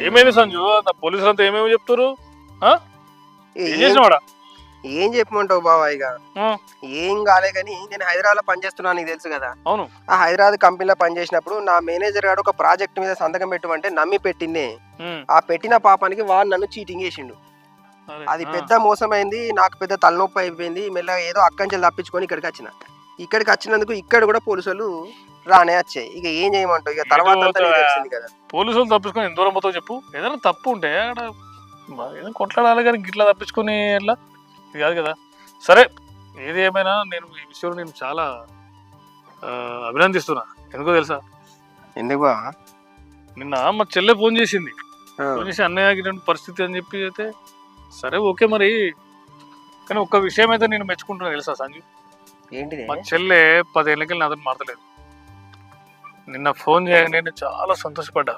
ఏమైంది సంజు? పోలీసులు అంతా ఏమేమి చెప్తారు? ఏం ఏం చేసినవాడా? ఏం చెప్పమంటావు బావా? ఇక ఏం కాలే కానీ నేను హైదరాబాద్ లో పనిచేస్తున్నాను, నీకు తెలుసు కదా. అవును. ఆ హైదరాబాద్ కంపెనీలో పనిచేసినప్పుడు నా మేనేజర్ గారు ఒక ప్రాజెక్ట్ మీద సంతకం పెట్టమంటే నమ్మి పెట్టిందే. ఆ పెట్టిన పాపానికి వాడు నన్ను చీటింగ్ చేసిండు. అది పెద్ద మోసమైంది, నాకు పెద్ద తలనొప్పి అయిపోయింది. మెల్లగా ఏదో అక్కంచెలు తప్పించుకొని ఇక్కడికి వచ్చినందుకు ఇక్కడ కూడా పోలీసులు రానే వచ్చాయి. ఇక ఏం చేయమంటావు? ఇక తర్వాత అంతా నీకు తెలిసింది కదా. పోలీసులు తప్పించుకొని ఎంత దూరం పోతావు చెప్పు? ఏదైనా తప్పు ఉంటే అక్కడ ఏదైనా కొట్లాడాలి, కానీ గిట్లా తప్పించుకొని ఎట్లా? ఇది కాదు కదా. సరే, ఏది ఏమైనా నేను ఈ విషయంలో నేను చాలా అభినందిస్తున్నా. ఎందుకో తెలుసా? ఎందుకు బావా? నిన్న మా చెల్లె ఫోన్ చేసింది. ఫోన్ చేసి అన్నయ్య పరిస్థితి అని చెప్పి అయితే సరే ఓకే మరి, కానీ ఒక్క విషయం అయితే నేను మెచ్చుకుంటున్నా తెలుసా సంజు? ఏంటిది? మా చెల్లె 10 ఏళ్ళకి నాతో మారతలేదు. నిన్న ఫోన్ చేయగానే నేను చాలా సంతోషపడ్డా.